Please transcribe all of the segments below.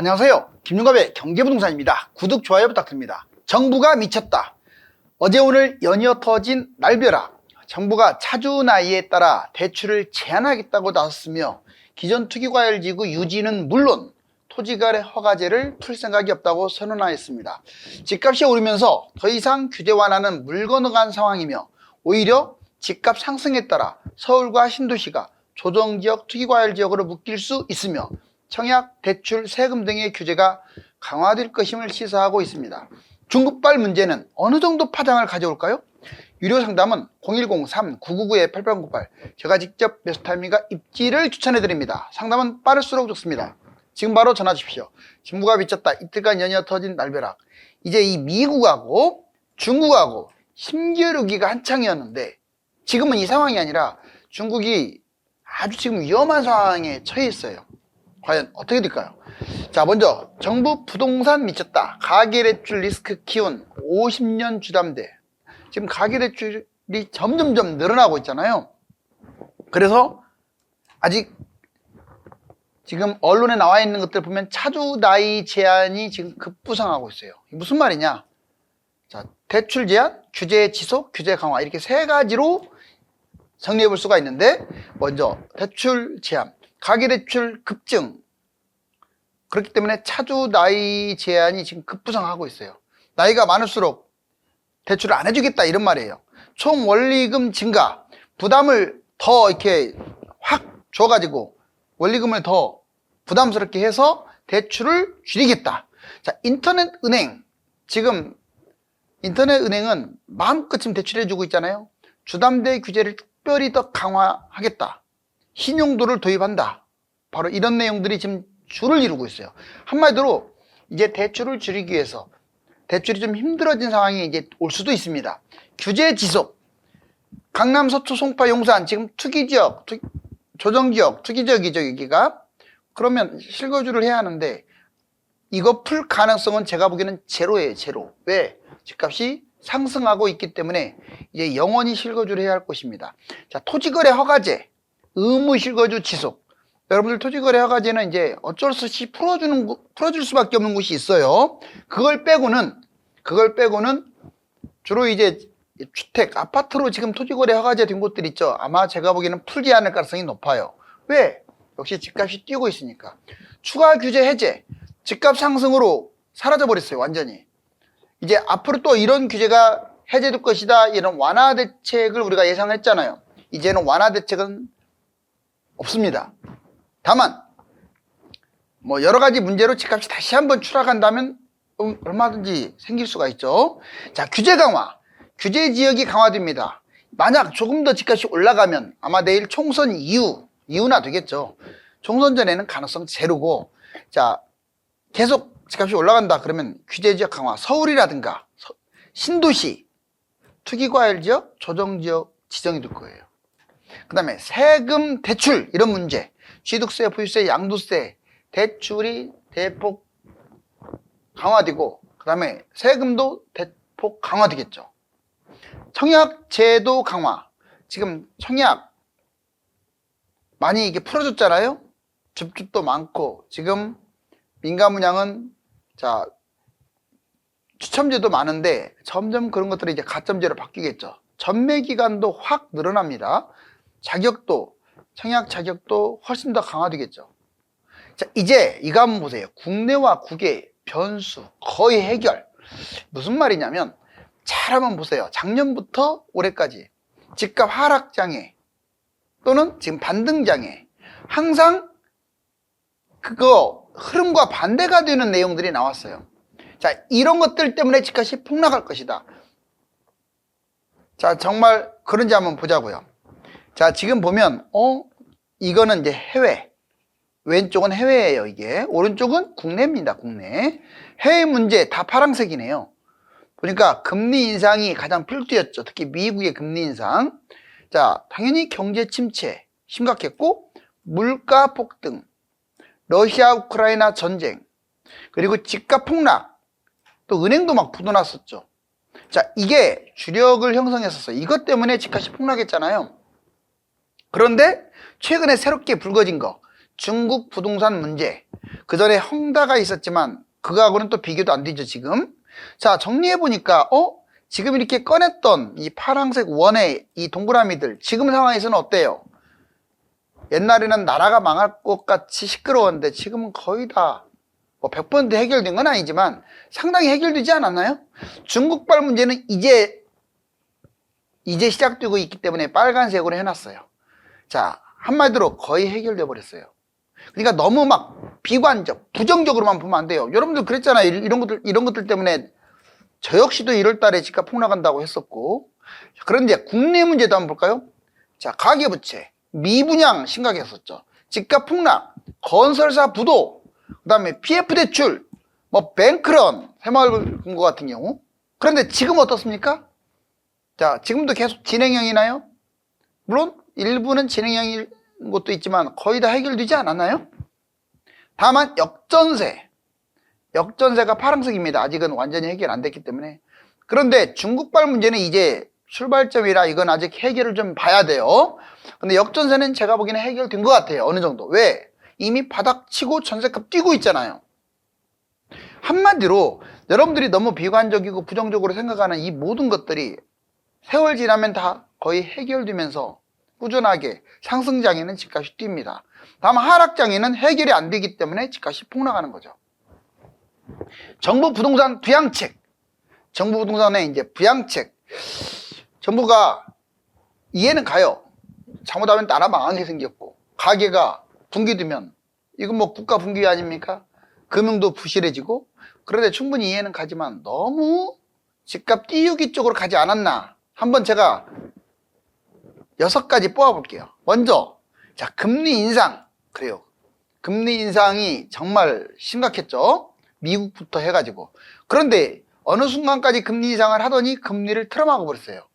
안녕하세요. 김윤갑의 경제부동산입니다. 구독, 좋아요 부탁드립니다. 정부가 미쳤다. 어제 오늘 연이어 터진 날벼락. 정부가 차주 나이에 따라 대출을 제한하겠다고 나섰으며 기존 투기과열지구 유지는 물론 토지거래 허가제를 풀 생각이 없다고 선언하였습니다. 집값이 오르면서 더 이상 규제 완화는 물 건너간 상황이며 오히려 집값 상승에 따라 서울과 신도시가 조정지역, 투기과열지역으로 묶일 수 있으며 청약, 대출, 세금 등의 규제가 강화될 것임을 시사하고 있습니다. 중국발 문제는 어느 정도 파장을 가져올까요? 유료 상담은 010-3999-8898 제가 직접 베스트타이밍과 입지를 추천해드립니다. 상담은 빠를수록 좋습니다. 지금 바로 전화 주십시오. 정부가 미쳤다. 이틀간 연이어 터진 날벼락. 이제 이 미국하고 중국하고 힘겨루기가 한창이었는데 지금은 이 상황이 아니라 중국이 아주 지금 위험한 상황에 처해 있어요. 과연 어떻게 될까요? 자, 먼저 정부 부동산 미쳤다. 가계대출 리스크 키운 50년 주담대. 지금 가계대출이 점점점 늘어나고 있잖아요. 그래서 아직 지금 언론에 나와 있는 것들 보면 차주 나이 제한이 지금 급부상하고 있어요. 무슨 말이냐? 자, 대출 제한, 규제 지속, 규제 강화 이렇게 세 가지로 정리해 볼 수가 있는데 먼저 대출 제한. 가계대출 급증. 그렇기 때문에 차주 나이 제한이 지금 급부상하고 있어요. 나이가 많을수록 대출을 안 해주겠다 이런 말이에요. 총 원리금 증가, 부담을 더 이렇게 확 줘가지고 원리금을 더 부담스럽게 해서 대출을 줄이겠다. 자, 인터넷은행. 지금 인터넷은행은 마음껏 지금 대출해주고 있잖아요. 주담대 규제를 특별히 더 강화하겠다. 신용도를 도입한다. 바로 이런 내용들이 지금 줄을 이루고 있어요. 한마디로 이제 대출을 줄이기 위해서 대출이 좀 힘들어진 상황이 이제 올 수도 있습니다. 규제 지속. 강남, 서초, 송파, 용산 지금 투기지역, 조정지역, 투기지역이죠 여기가. 그러면 실거주를 해야 하는데 이거 풀 가능성은 제가 보기에는 제로예요. 제로. 왜? 집값이 상승하고 있기 때문에 이제 영원히 실거주를 해야 할 것입니다. 자, 토지거래 허가제. 의무 실거주 지속. 여러분들 토지거래 허가제는 이제 어쩔 수 없이 풀어줄 수밖에 없는 곳이 있어요. 그걸 빼고는 주로 이제 주택, 아파트로 지금 토지거래 허가제 된 곳들 있죠. 아마 제가 보기에는 풀지 않을 가능성이 높아요. 왜? 역시 집값이 뛰고 있으니까. 추가 규제 해제. 집값 상승으로 사라져 버렸어요. 완전히. 이제 앞으로 또 이런 규제가 해제될 것이다. 이런 완화 대책을 우리가 예상했잖아요. 이제는 완화 대책은 없습니다. 다만 뭐 여러 가지 문제로 집값이 다시 한번 추락한다면 얼마든지 생길 수가 있죠. 자, 규제 강화. 규제 지역이 강화됩니다. 만약 조금 더 집값이 올라가면 아마 내일 총선 이후나 되겠죠. 총선 전에는 가능성 제로고, 자, 계속 집값이 올라간다 그러면 규제 지역 강화. 서울이라든가 신도시, 투기과열 지역, 조정지역 지정이 될 거예요. 그 다음에 세금, 대출 이런 문제. 취득세, 보유세, 양도세, 대출이 대폭 강화되고 그 다음에 세금도 대폭 강화되겠죠. 청약 제도 강화. 지금 청약 많이 이게 풀어줬잖아요. 줍줍도 많고 지금 민간 분양은 자 추첨제도 많은데 점점 그런 것들이 이제 가점제로 바뀌겠죠. 전매 기간도 확 늘어납니다. 자격도 청약 자격도 훨씬 더 강화되겠죠. 자, 이제 이거 한번 보세요. 국내와 국외 변수 거의 해결. 무슨 말이냐면 잘 한번 보세요. 작년부터 올해까지 집값 하락장애 또는 지금 반등장애 항상 그거 흐름과 반대가 되는 내용들이 나왔어요. 자, 이런 것들 때문에 집값이 폭락할 것이다. 자, 정말 그런지 한번 보자고요. 자, 지금 보면 이거는 이제 해외. 왼쪽은 해외예요, 이게. 오른쪽은 국내입니다, 국내. 해외 문제 다 파란색이네요. 보니까 금리 인상이 가장 필두였죠. 특히 미국의 금리 인상. 자, 당연히 경제 침체 심각했고 물가 폭등, 러시아 우크라이나 전쟁, 그리고 집값 폭락, 또 은행도 막 부도났었죠. 자, 이게 주력을 형성했었어요. 이것 때문에 집값이 폭락했잖아요. 그런데 최근에 새롭게 불거진 거, 중국 부동산 문제. 그 전에 헝다가 있었지만 그거하고는 또 비교도 안 되죠, 지금. 자, 정리해보니까, 지금 이렇게 꺼냈던 이 파란색 원의 이 동그라미들, 지금 상황에서는 어때요? 옛날에는 나라가 망할 것 같이 시끄러웠는데 지금은 거의 다 뭐 100% 해결된 건 아니지만 상당히 해결되지 않았나요? 중국발 문제는 이제 시작되고 있기 때문에 빨간색으로 해놨어요. 자, 한마디로 거의 해결돼 버렸어요. 그러니까 너무 막 비관적, 부정적으로만 보면 안 돼요. 여러분들 그랬잖아요. 이런 것들 때문에 저 역시도 1월 달에 집값 폭락한다고 했었고. 그런데 국내 문제도 한번 볼까요? 자, 가계부채, 미분양 심각했었죠. 집값 폭락, 건설사 부도, 그 다음에 PF 대출, 뭐 뱅크런, 새마을금고 같은 경우. 그런데 지금 어떻습니까? 자, 지금도 계속 진행형이나요? 물론 일부는 진행형인 것도 있지만 거의 다 해결되지 않았나요? 다만 역전세가 파란색입니다. 아직은 완전히 해결 안 됐기 때문에. 그런데 중국발 문제는 이제 출발점이라 이건 아직 해결을 좀 봐야 돼요. 근데 역전세는 제가 보기에는 해결된 것 같아요. 어느 정도. 왜? 이미 바닥 치고 전세값 뛰고 있잖아요. 한마디로 여러분들이 너무 비관적이고 부정적으로 생각하는 이 모든 것들이 세월 지나면 다 거의 해결되면서 꾸준하게 상승장에는 집값이 뜁니다. 다만 하락장에는 해결이 안 되기 때문에 집값이 폭락하는 거죠. 정부 부동산 부양책. 정부 부동산의 이제 부양책. 정부가 이해는 가요. 잘못하면 나라 망하게 생겼고, 가계가 붕괴되면, 이건 뭐 국가 붕괴 아닙니까? 금융도 부실해지고, 그런데 충분히 이해는 가지만 너무 집값 띄우기 쪽으로 가지 않았나. 한번 제가 6가지 뽑아볼게요. 먼저, 자, 금리 인상. 그래요. 금리 인상이 정말 심각했죠. 미국부터 해가지고. 그런데 어느 순간까지 금리 인상을 하더니 금리를 틀어막아 버렸어요.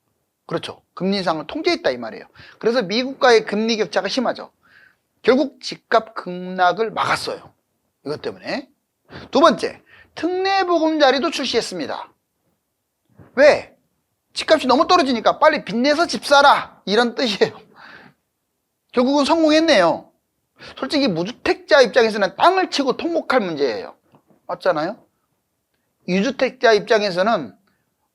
그렇죠. 금리 인상을 통제했다 이 말이에요. 그래서 미국과의 금리 격차가 심하죠. 결국 집값 급락을 막았어요. 이것 때문에. 두 번째, 특례보금자리도 출시했습니다. 왜? 집값이 너무 떨어지니까 빨리 빚내서 집 사라, 이런 뜻이에요. 결국은 성공했네요. 솔직히 무주택자 입장에서는 땅을 치고 통곡할 문제예요. 맞잖아요? 유주택자 입장에서는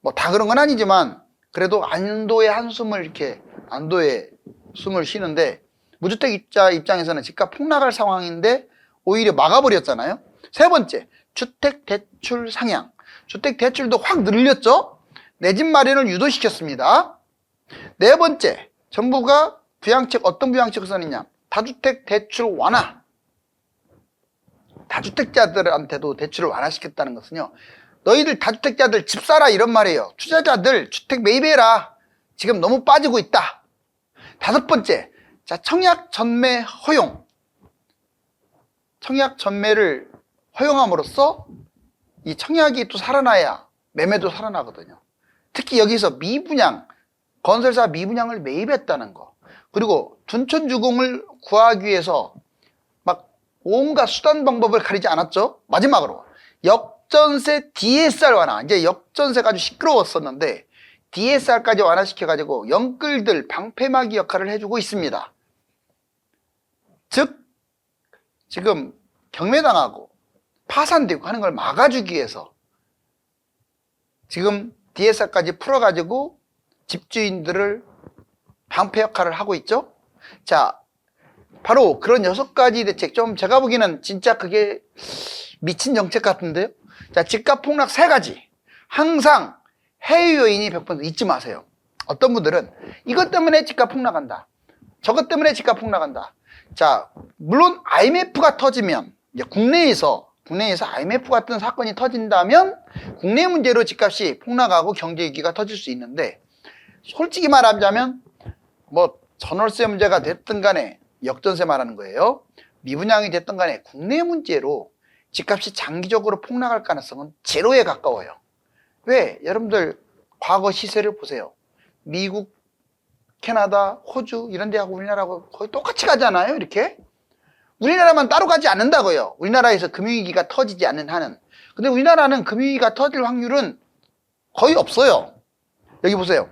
뭐 다 그런 건 아니지만 그래도 안도의 한숨을 이렇게 안도의 숨을 쉬는데, 무주택자 입장에서는 집값 폭락할 상황인데 오히려 막아버렸잖아요. 세 번째, 주택대출 상향. 주택대출도 확 늘렸죠. 내 집 마련을 유도시켰습니다. 네 번째, 정부가 부양책, 어떤 부양책을 썼느냐, 다주택대출 완화. 다주택자들한테도 대출을 완화시켰다는 것은요, 너희들 다주택자들 집 사라 이런 말이에요. 투자자들 주택 매입해라. 지금 너무 빠지고 있다. 다섯 번째, 자, 청약 전매 허용. 청약 전매를 허용함으로써 이 청약이 또 살아나야 매매도 살아나거든요. 특히 여기서 미분양, 건설사 미분양을 매입했다는 거, 그리고 둔촌주공을 구하기 위해서 막 온갖 수단 방법을 가리지 않았죠. 마지막으로 역전세 DSR 완화. 이제 역전세가 아주 시끄러웠었는데 DSR까지 완화시켜가지고 영끌들 방패막이 역할을 해주고 있습니다. 즉 지금 경매당하고 파산되고 하는 걸 막아주기 위해서 지금 DSR까지 풀어가지고 집주인들을 방패 역할을 하고 있죠. 자, 바로 그런 6가지 대책, 좀 제가 보기에는 진짜 그게 미친 정책 같은데요. 자, 집값 폭락 3가지. 항상 해외 요인이 100% 잊지 마세요. 어떤 분들은 이것 때문에 집값 폭락한다, 저것 때문에 집값 폭락한다. 자, 물론 IMF가 터지면, 이제 국내에서 IMF 같은 사건이 터진다면 국내 문제로 집값이 폭락하고 경제 위기가 터질 수 있는데, 솔직히 말하자면 뭐 전월세 문제가 됐든 간에, 역전세 말하는 거예요, 미분양이 됐든 간에 국내 문제로 집값이 장기적으로 폭락할 가능성은 제로에 가까워요. 왜? 여러분들 과거 시세를 보세요. 미국, 캐나다, 호주 이런 데하고 우리나라하고 거의 똑같이 가잖아요. 이렇게. 우리나라만 따로 가지 않는다고요. 우리나라에서 금융위기가 터지지 않는 한은. 근데 우리나라는 금융위기가 터질 확률은 거의 없어요. 여기 보세요.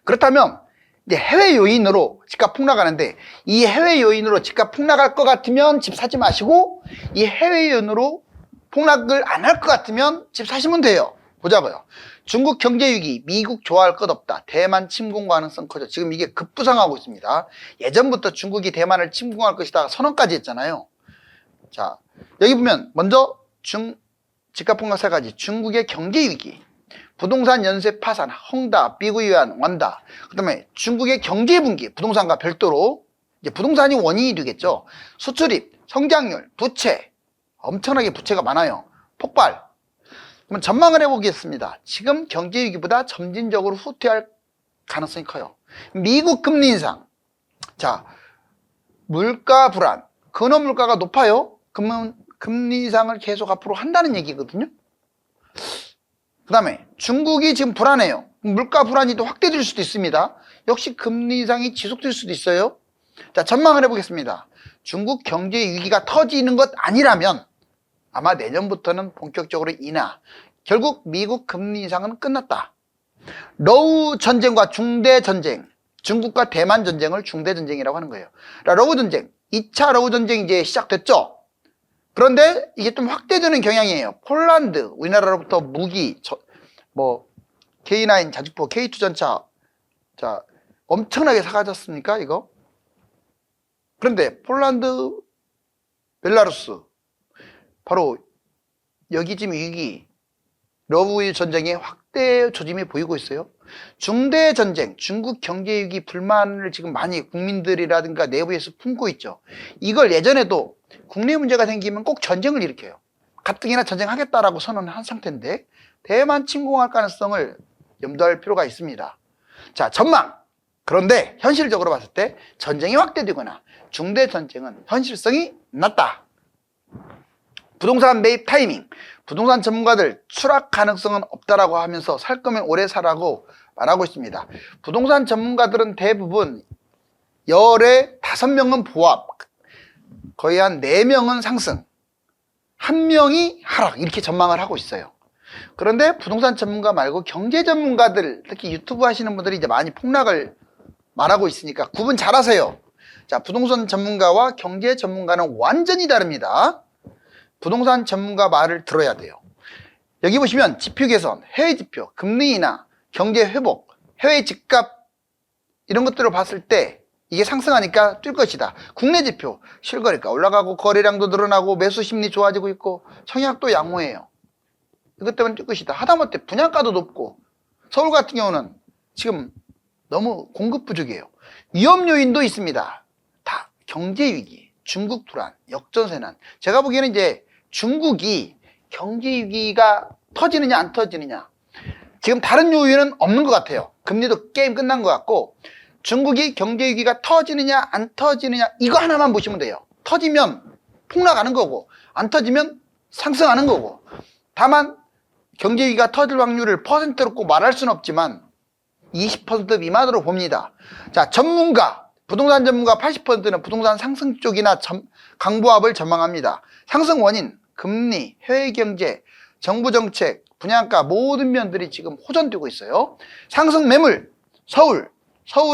그렇다면 이제 해외 요인으로 집값 폭락하는데, 이 해외 요인으로 집값 폭락할 것 같으면 집 사지 마시고, 이 해외 요인으로 폭락을 안 할 것 같으면 집 사시면 돼요. 보자고요. 중국 경제 위기, 미국 좋아할 것 없다. 대만 침공 가능성 커져. 지금 이게 급부상하고 있습니다. 예전부터 중국이 대만을 침공할 것이다 선언까지 했잖아요. 자, 여기 보면 먼저 집값 폭락 세 가지. 중국의 경제 위기, 부동산 연쇄 파산, 헝다, 비구이안, 완다. 그 다음에 중국의 경제 분기, 부동산과 별도로 이제 부동산이 원인이 되겠죠. 수출입, 성장률, 부채, 엄청나게 부채가 많아요. 폭발. 그럼 전망을 해보겠습니다. 지금 경제 위기보다 점진적으로 후퇴할 가능성이 커요. 미국 금리 인상. 자, 물가 불안. 근원 물가가 높아요. 그러면 금리 인상을 계속 앞으로 한다는 얘기거든요. 그 다음에 중국이 지금 불안해요. 물가 불안이 또 확대될 수도 있습니다. 역시 금리 인상이 지속될 수도 있어요. 자, 전망을 해보겠습니다. 중국 경제 위기가 터지는 것 아니라면 아마 내년부터는 본격적으로 인하. 결국 미국 금리 인상은 끝났다. 러우 전쟁과 중대 전쟁. 중국과 대만 전쟁을 중대 전쟁이라고 하는 거예요. 러우 전쟁. 2차 러우 전쟁이 이제 시작됐죠. 그런데 이게 좀 확대되는 경향이에요. 폴란드, 우리나라로부터 무기, K9 자주포, K2 전차, 자, 엄청나게 사가졌습니까, 이거? 그런데 폴란드, 벨라루스, 바로 여기 지금 위기, 러브 전쟁의 확대 조짐이 보이고 있어요. 중대 전쟁, 중국 경제 위기 불만을 지금 많이 국민들이라든가 내부에서 품고 있죠. 이걸 예전에도 국내 문제가 생기면 꼭 전쟁을 일으켜요. 가뜩이나 전쟁하겠다라고 선언한 상태인데 대만 침공할 가능성을 염두할 필요가 있습니다. 자, 전망. 그런데 현실적으로 봤을 때 전쟁이 확대되거나 중대 전쟁은 현실성이 낮다. 부동산 매입 타이밍. 부동산 전문가들 추락 가능성은 없다라고 하면서 살 거면 오래 사라고 말하고 있습니다. 부동산 전문가들은 대부분 열에 5명은 보합, 거의 한 4명은 상승, 1명이 하락, 이렇게 전망을 하고 있어요. 그런데 부동산 전문가 말고 경제 전문가들, 특히 유튜브 하시는 분들이 이제 많이 폭락을 말하고 있으니까 구분 잘 하세요. 자, 부동산 전문가와 경제 전문가는 완전히 다릅니다. 부동산 전문가 말을 들어야 돼요. 여기 보시면 지표 개선, 해외 지표, 금리 인하, 경제 회복, 해외 집값 이런 것들을 봤을 때 이게 상승하니까 뛸 것이다. 국내 지표, 실거래가 올라가고 거래량도 늘어나고 매수 심리 좋아지고 있고 청약도 양호해요. 이것 때문에 뛸 것이다. 하다못해 분양가도 높고 서울 같은 경우는 지금 너무 공급 부족이에요. 위험 요인도 있습니다. 다 경제 위기, 중국 불안, 역전세난. 제가 보기에는 이제 중국이 경제 위기가 터지느냐 안 터지느냐, 지금 다른 요인은 없는 것 같아요. 금리도 게임 끝난 것 같고 중국이 경제 위기가 터지느냐 안 터지느냐 이거 하나만 보시면 돼요. 터지면 폭락하는 거고 안 터지면 상승하는 거고. 다만 경제 위기가 터질 확률을 퍼센트로 꼭 말할 수는 없지만 20% 미만으로 봅니다. 자, 전문가, 부동산 전문가 80%는 부동산 상승 쪽이나 강보합을 전망합니다. 상승 원인, 금리, 해외 경제, 정부 정책, 분양가 모든 면들이 지금 호전되고 있어요. 상승 매물, 서울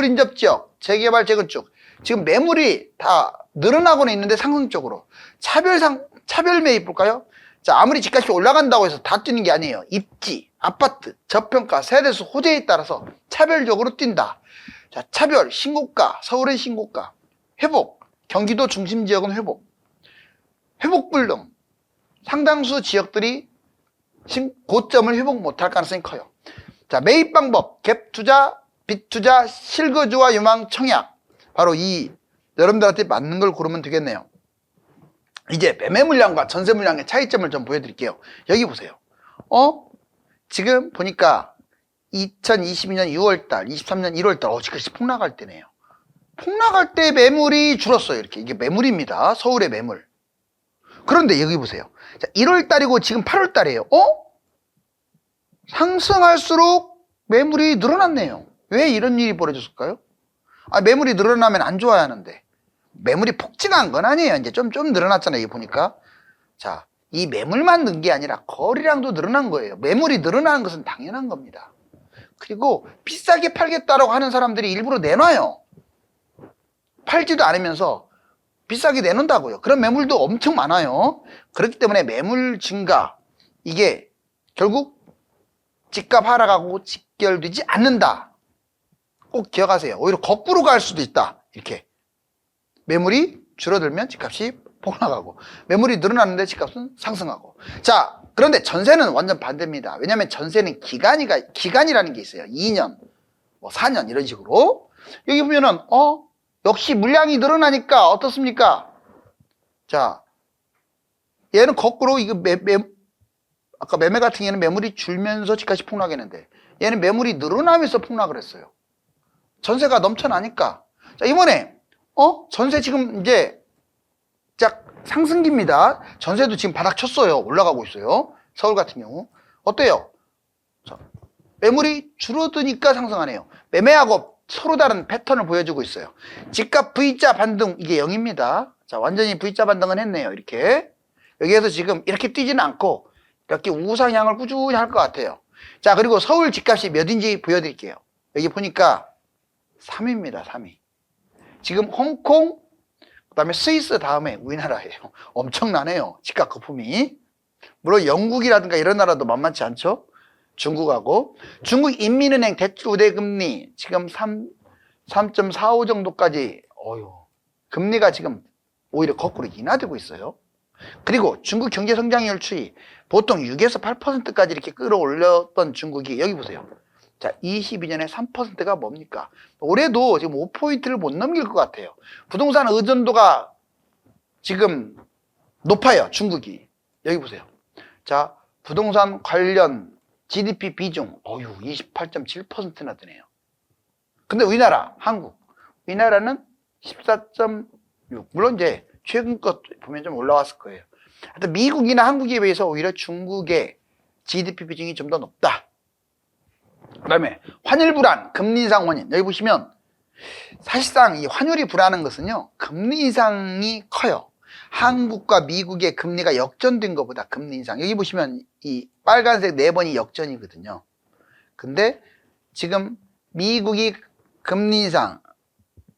인접 지역, 재개발 재건축, 지금 매물이 다 늘어나고는 있는데 상승 쪽으로. 차별 매입 볼까요? 자, 아무리 집값이 올라간다고 해서 다 뛰는 게 아니에요. 입지, 아파트, 저평가, 세대수, 호재에 따라서 차별적으로 뛴다. 자, 차별, 신고가, 서울은 신고가, 회복, 경기도 중심 지역은 회복, 회복 불능, 상당수 지역들이 고점을 회복 못할 가능성이 커요. 자, 매입 방법, 갭 투자, 빚 투자, 실거주와 유망 청약. 바로 이 여러분들한테 맞는 걸 고르면 되겠네요. 이제 매매 물량과 전세 물량의 차이점을 좀 보여드릴게요. 여기 보세요. 지금 보니까 2022년 6월달, 23년 1월달, 지금까지 폭락할 때네요. 폭락할 때 매물이 줄었어요. 이렇게. 이게 매물입니다. 서울의 매물. 그런데 여기 보세요. 자, 1월달이고 지금 8월달이에요. 상승할수록 매물이 늘어났네요. 왜 이런 일이 벌어졌을까요? 매물이 늘어나면 안 좋아야 하는데. 매물이 폭증한 건 아니에요. 이제 좀 늘어났잖아요. 이게 보니까. 자, 이 매물만 는 게 아니라 거래량도 늘어난 거예요. 매물이 늘어나는 것은 당연한 겁니다. 그리고 비싸게 팔겠다라고 하는 사람들이 일부러 내놔요. 팔지도 않으면서 비싸게 내놓는다고요. 그런 매물도 엄청 많아요. 그렇기 때문에 매물 증가, 이게 결국 집값 하락하고 직결되지 않는다. 꼭 기억하세요. 오히려 거꾸로 갈 수도 있다. 이렇게 매물이 줄어들면 집값이 폭락하고, 매물이 늘어나는데 집값은 상승하고. 자, 그런데 전세는 완전 반대입니다. 왜냐하면 전세는 기간이라는 게 있어요. 2년, 뭐 4년 이런 식으로. 여기 보면은 역시 물량이 늘어나니까 어떻습니까? 자, 얘는 거꾸로 이거 아까 매매 같은 경우에는 매물이 줄면서 집값이 폭락했는데, 얘는 매물이 늘어나면서 폭락을 했어요. 전세가 넘쳐나니까. 자, 이번에 전세 지금 이제 짝 상승기입니다. 전세도 지금 바닥 쳤어요. 올라가고 있어요. 서울 같은 경우 어때요? 자, 매물이 줄어드니까 상승하네요. 매매하고 서로 다른 패턴을 보여주고 있어요. 집값 V자 반등, 이게 0입니다. 자, 완전히 V자 반등은 했네요. 이렇게 여기에서 지금 이렇게 뛰지는 않고 이렇게 우상향을 꾸준히 할 것 같아요. 자, 그리고 서울 집값이 몇인지 보여드릴게요. 여기 보니까 3위입니다. 3위. 지금 홍콩, 그 다음에 스위스 다음에 우리나라예요. 엄청나네요. 집값 거품이. 물론 영국이라든가 이런 나라도 만만치 않죠. 중국하고. 중국 인민은행 대출 우대금리 지금 3.45 정도까지, 금리가 지금 오히려 거꾸로 인하되고 있어요. 그리고 중국 경제 성장률 추이 보통 6에서 8%까지 이렇게 끌어올렸던 중국이, 여기 보세요. 자, 22년에 3%가 뭡니까? 올해도 지금 5포인트를 못 넘길 것 같아요. 부동산 의존도가 지금 높아요, 중국이. 여기 보세요. 자, 부동산 관련 GDP 비중, 28.7%나 되네요. 근데 우리나라, 한국, 우리나라는 14.6. 물론 이제 최근 것 보면 좀 올라왔을 거예요. 하여튼 미국이나 한국에 비해서 오히려 중국의 GDP 비중이 좀 더 높다. 그 다음에 환율 불안, 금리 인상 원인. 여기 보시면 사실상 이 환율이 불안한 것은요, 금리 인상이 커요. 한국과 미국의 금리가 역전된 것보다 금리 인상. 여기 보시면 이 빨간색 4번이 역전이거든요. 근데 지금 미국이 금리 인상.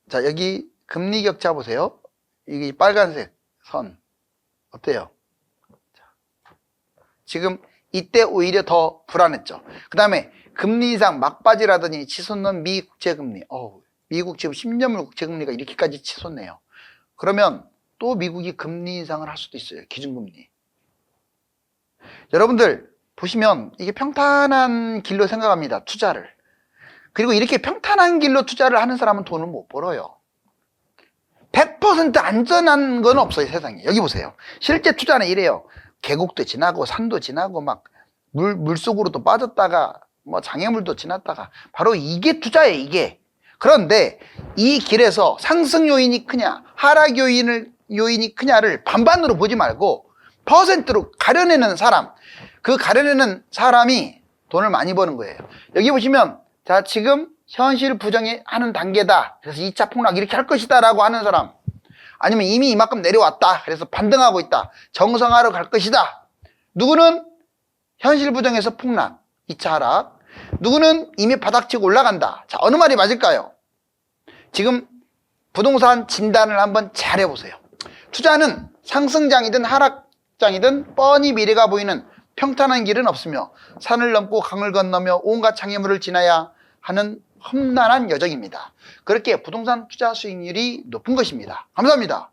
자, 여기 금리 격차 보세요. 이게 빨간색 선. 어때요? 지금 이때 오히려 더 불안했죠. 그 다음에 금리 인상 막바지라더니 치솟는 미 국채금리. 미국 지금 10년물 국채금리가 이렇게까지 치솟네요. 그러면 또 미국이 금리 인상을 할 수도 있어요. 기준금리. 여러분들 보시면 이게 평탄한 길로 생각합니다. 투자를. 그리고 이렇게 평탄한 길로 투자를 하는 사람은 돈을 못 벌어요. 100% 안전한 건 없어요, 세상에. 여기 보세요. 실제 투자는 이래요. 계곡도 지나고 산도 지나고 막 물속으로도 빠졌다가 뭐 장애물도 지났다가, 바로 이게 투자예요, 이게. 그런데 이 길에서 상승 요인이 크냐 하락 요인이 크냐를 반반으로 보지 말고 퍼센트로 가려내는 사람, 그 가려내는 사람이 돈을 많이 버는 거예요. 여기 보시면, 자, 지금 현실 부정하는 단계다, 그래서 2차 폭락 이렇게 할 것이다 라고 하는 사람, 아니면 이미 이만큼 내려왔다, 그래서 반등하고 있다, 정상화로 갈 것이다. 누구는 현실 부정에서 폭락, 2차 하락, 누구는 이미 바닥치고 올라간다. 자, 어느 말이 맞을까요? 지금 부동산 진단을 한번 잘 해보세요. 투자는 상승장이든 하락장이든 뻔히 미래가 보이는 평탄한 길은 없으며 산을 넘고 강을 건너며 온갖 장애물을 지나야 하는 험난한 여정입니다. 그렇게 부동산 투자 수익률이 높은 것입니다. 감사합니다.